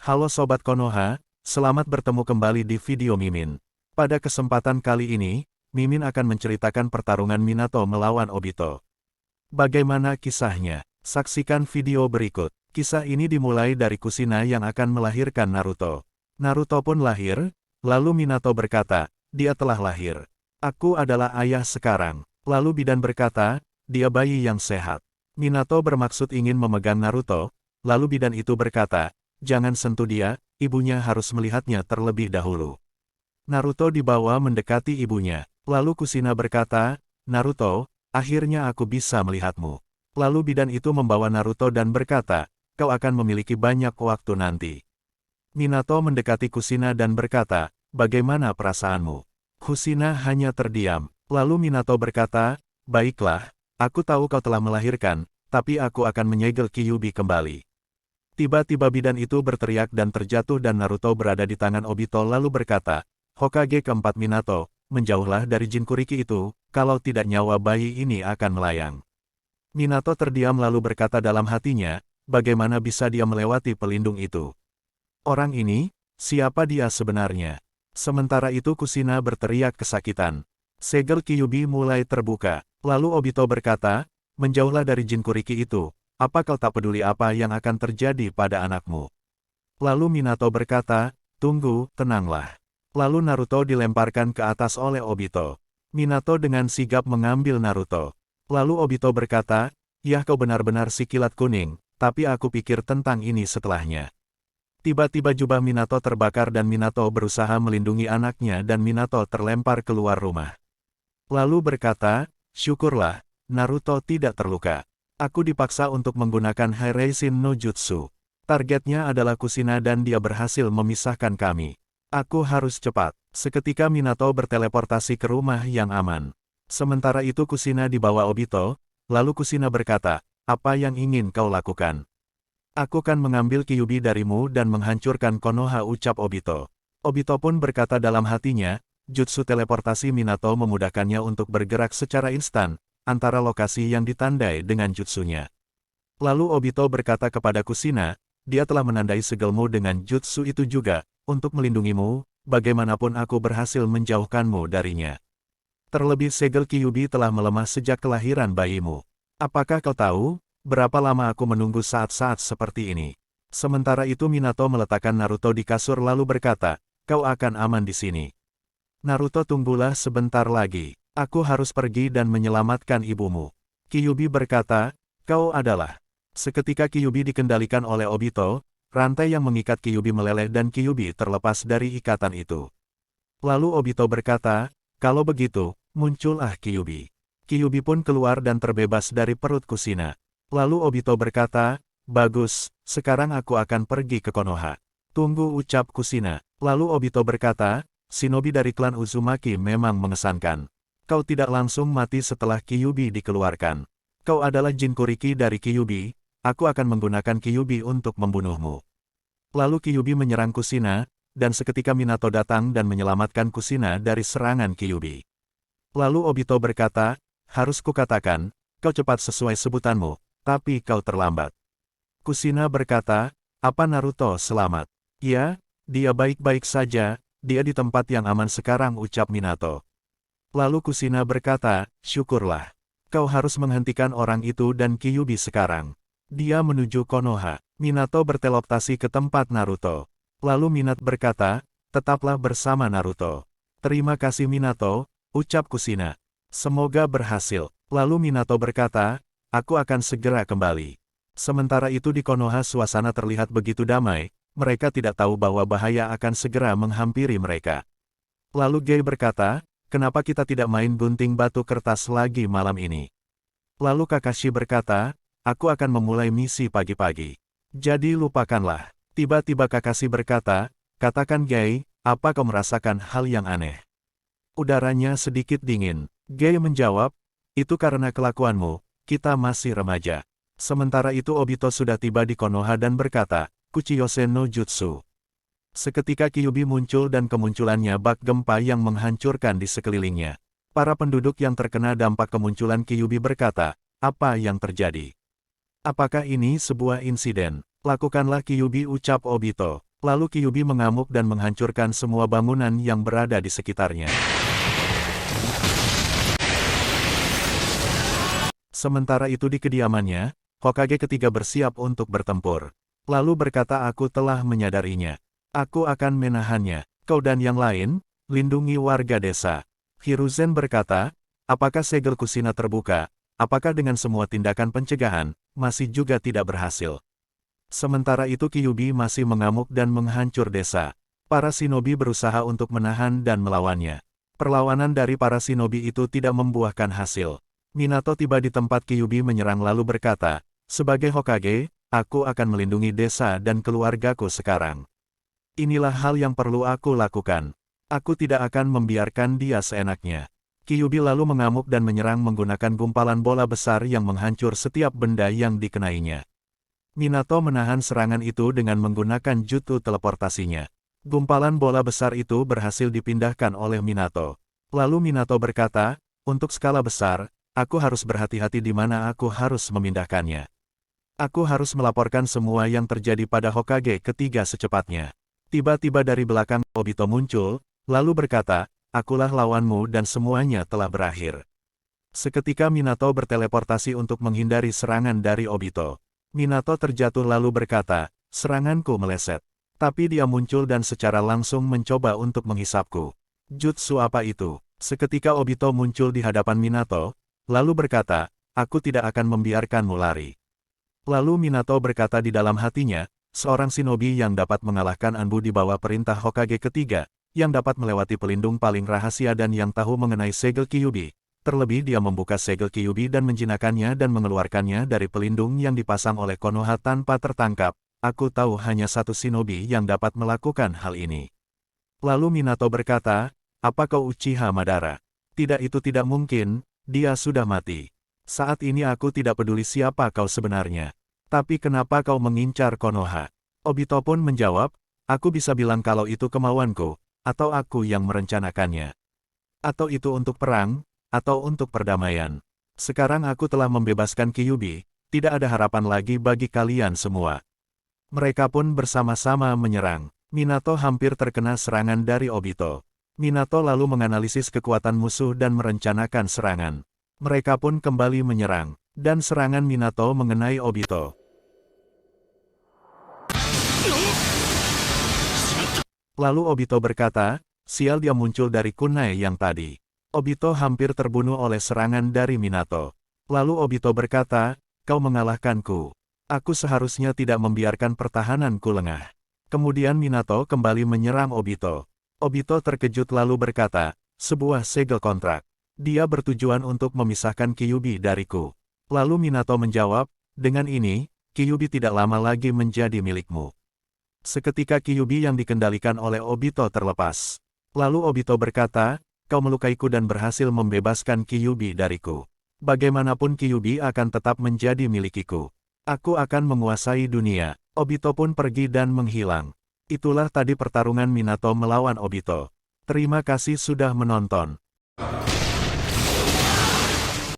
Halo Sobat Konoha, selamat bertemu kembali di video Mimin. Pada kesempatan kali ini, Mimin akan menceritakan pertarungan Minato melawan Obito. Bagaimana kisahnya? Saksikan video berikut. Kisah ini dimulai dari Kushina yang akan melahirkan Naruto. Naruto pun lahir, lalu Minato berkata, dia telah lahir. Aku adalah ayah sekarang. Lalu bidan berkata, dia bayi yang sehat. Minato bermaksud ingin memegang Naruto, lalu bidan itu berkata, jangan sentuh dia, ibunya harus melihatnya terlebih dahulu. Naruto dibawa mendekati ibunya. Lalu Kushina berkata, Naruto, akhirnya aku bisa melihatmu. Lalu bidan itu membawa Naruto dan berkata, kau akan memiliki banyak waktu nanti. Minato mendekati Kushina dan berkata, bagaimana perasaanmu? Kushina hanya terdiam. Lalu Minato berkata, baiklah, aku tahu kau telah melahirkan, tapi aku akan menyegel Kyuubi kembali. Tiba-tiba bidan itu berteriak dan terjatuh dan Naruto berada di tangan Obito lalu berkata, Hokage keempat Minato, menjauhlah dari Jinchuriki itu, kalau tidak nyawa bayi ini akan melayang. Minato terdiam lalu berkata dalam hatinya, bagaimana bisa dia melewati pelindung itu? Orang ini, siapa dia sebenarnya? Sementara itu Kushina berteriak kesakitan. Segel Kyuubi mulai terbuka, lalu Obito berkata, menjauhlah dari Jinchuriki itu. Apa kau tak peduli apa yang akan terjadi pada anakmu? Lalu Minato berkata, tunggu, tenanglah. Lalu Naruto dilemparkan ke atas oleh Obito. Minato dengan sigap mengambil Naruto. Lalu Obito berkata, yah kau benar-benar si kilat kuning, tapi aku pikir tentang ini setelahnya. Tiba-tiba jubah Minato terbakar dan Minato berusaha melindungi anaknya dan Minato terlempar keluar rumah. Lalu berkata, syukurlah, Naruto tidak terluka. Aku dipaksa untuk menggunakan Hiraishin no Jutsu. Targetnya adalah Kushina dan dia berhasil memisahkan kami. Aku harus cepat. Seketika Minato berteleportasi ke rumah yang aman. Sementara itu Kushina dibawa Obito, lalu Kushina berkata, apa yang ingin kau lakukan? Aku kan mengambil Kyuubi darimu dan menghancurkan Konoha, ucap Obito. Obito pun berkata dalam hatinya, jutsu teleportasi Minato memudahkannya untuk bergerak secara instan antara lokasi yang ditandai dengan jutsunya. Lalu Obito berkata kepada Kushina, dia telah menandai segelmu dengan jutsu itu juga, untuk melindungimu, bagaimanapun aku berhasil menjauhkanmu darinya. Terlebih segel Kyuubi telah melemah sejak kelahiran bayimu. Apakah kau tahu, berapa lama aku menunggu saat-saat seperti ini? Sementara itu Minato meletakkan Naruto di kasur lalu berkata, kau akan aman di sini. Naruto, tunggulah sebentar lagi. Aku harus pergi dan menyelamatkan ibumu. Kyuubi berkata, kau adalah. Seketika Kyuubi dikendalikan oleh Obito, rantai yang mengikat Kyuubi meleleh dan Kyuubi terlepas dari ikatan itu. Lalu Obito berkata, kalau begitu, muncullah Kyuubi. Kyuubi pun keluar dan terbebas dari perut Kushina. Lalu Obito berkata, bagus, sekarang aku akan pergi ke Konoha. Tunggu, ucap Kushina. Lalu Obito berkata, shinobi dari klan Uzumaki memang mengesankan. Kau tidak langsung mati setelah Kyuubi dikeluarkan. Kau adalah Jinchuriki dari Kyuubi, aku akan menggunakan Kyuubi untuk membunuhmu. Lalu Kyuubi menyerang Kushina, dan seketika Minato datang dan menyelamatkan Kushina dari serangan Kyuubi. Lalu Obito berkata, harus kukatakan, kau cepat sesuai sebutanmu, tapi kau terlambat. Kushina berkata, apa Naruto selamat? Ya, dia baik-baik saja, dia di tempat yang aman sekarang, ucap Minato. Lalu Kushina berkata, syukurlah. Kau harus menghentikan orang itu dan Kyuubi sekarang. Dia menuju Konoha. Minato berteleportasi ke tempat Naruto. Lalu Minato berkata, tetaplah bersama Naruto. Terima kasih Minato, ucap Kushina. Semoga berhasil. Lalu Minato berkata, aku akan segera kembali. Sementara itu di Konoha suasana terlihat begitu damai, mereka tidak tahu bahwa bahaya akan segera menghampiri mereka. Lalu Gai berkata, kenapa kita tidak main gunting batu kertas lagi malam ini? Lalu Kakashi berkata, aku akan memulai misi pagi-pagi. Jadi lupakanlah. Tiba-tiba Kakashi berkata, katakan Gai, apa kau merasakan hal yang aneh? Udaranya sedikit dingin. Gai menjawab, itu karena kelakuanmu, kita masih remaja. Sementara itu Obito sudah tiba di Konoha dan berkata, Kuchiyose no Jutsu. Seketika Kyuubi muncul dan kemunculannya bak gempa yang menghancurkan di sekelilingnya. Para penduduk yang terkena dampak kemunculan Kyuubi berkata, apa yang terjadi? Apakah ini sebuah insiden? Lakukanlah Kyuubi, ucap Obito. Lalu Kyuubi mengamuk dan menghancurkan semua bangunan yang berada di sekitarnya. Sementara itu di kediamannya, Hokage ketiga bersiap untuk bertempur. Lalu berkata, aku telah menyadarinya. Aku akan menahannya. Kau dan yang lain, lindungi warga desa. Hiruzen berkata, apakah segel Kushina terbuka? Apakah dengan semua tindakan pencegahan, masih juga tidak berhasil? Sementara itu Kyuubi masih mengamuk dan menghancur desa. Para shinobi berusaha untuk menahan dan melawannya. Perlawanan dari para shinobi itu tidak membuahkan hasil. Minato tiba di tempat Kyuubi menyerang lalu berkata, sebagai Hokage, aku akan melindungi desa dan keluargaku sekarang. Inilah hal yang perlu aku lakukan. Aku tidak akan membiarkan dia seenaknya. Kyuubi lalu mengamuk dan menyerang menggunakan gumpalan bola besar yang menghancur setiap benda yang dikenainya. Minato menahan serangan itu dengan menggunakan jutsu teleportasinya. Gumpalan bola besar itu berhasil dipindahkan oleh Minato. Lalu Minato berkata, untuk skala besar, aku harus berhati-hati di mana aku harus memindahkannya. Aku harus melaporkan semua yang terjadi pada Hokage ketiga secepatnya. Tiba-tiba dari belakang Obito muncul, lalu berkata, akulah lawanmu dan semuanya telah berakhir. Seketika Minato berteleportasi untuk menghindari serangan dari Obito. Minato terjatuh lalu berkata, seranganku meleset. Tapi dia muncul dan secara langsung mencoba untuk menghisapku. Jutsu apa itu? Seketika Obito muncul di hadapan Minato, lalu berkata, aku tidak akan membiarkanmu lari. Lalu Minato berkata di dalam hatinya, seorang shinobi yang dapat mengalahkan Anbu di bawah perintah Hokage ketiga, yang dapat melewati pelindung paling rahasia dan yang tahu mengenai segel Kyuubi. Terlebih dia membuka segel Kyuubi dan menjinakkannya dan mengeluarkannya dari pelindung yang dipasang oleh Konoha tanpa tertangkap. Aku tahu hanya satu shinobi yang dapat melakukan hal ini. Lalu Minato berkata, apa kau Uchiha Madara? Tidak, itu tidak mungkin, dia sudah mati. Saat ini aku tidak peduli siapa kau sebenarnya. Tapi kenapa kau mengincar Konoha? Obito pun menjawab, aku bisa bilang kalau itu kemauanku, atau aku yang merencanakannya. Atau itu untuk perang, atau untuk perdamaian. Sekarang aku telah membebaskan Kyuubi, tidak ada harapan lagi bagi kalian semua. Mereka pun bersama-sama menyerang. Minato hampir terkena serangan dari Obito. Minato lalu menganalisis kekuatan musuh dan merencanakan serangan. Mereka pun kembali menyerang, dan serangan Minato mengenai Obito. Lalu Obito berkata, sial, dia muncul dari kunai yang tadi. Obito hampir terbunuh oleh serangan dari Minato. Lalu Obito berkata, kau mengalahkanku. Aku seharusnya tidak membiarkan pertahananku lengah. Kemudian Minato kembali menyerang Obito. Obito terkejut lalu berkata, sebuah segel kontrak. Dia bertujuan untuk memisahkan Kyuubi dariku. Lalu Minato menjawab, dengan ini, Kyuubi tidak lama lagi menjadi milikmu. Seketika Kyuubi yang dikendalikan oleh Obito terlepas. Lalu Obito berkata, kau melukaiku dan berhasil membebaskan Kyuubi dariku. Bagaimanapun Kyuubi akan tetap menjadi milikiku. Aku akan menguasai dunia. Obito pun pergi dan menghilang. Itulah tadi pertarungan Minato melawan Obito. Terima kasih sudah menonton.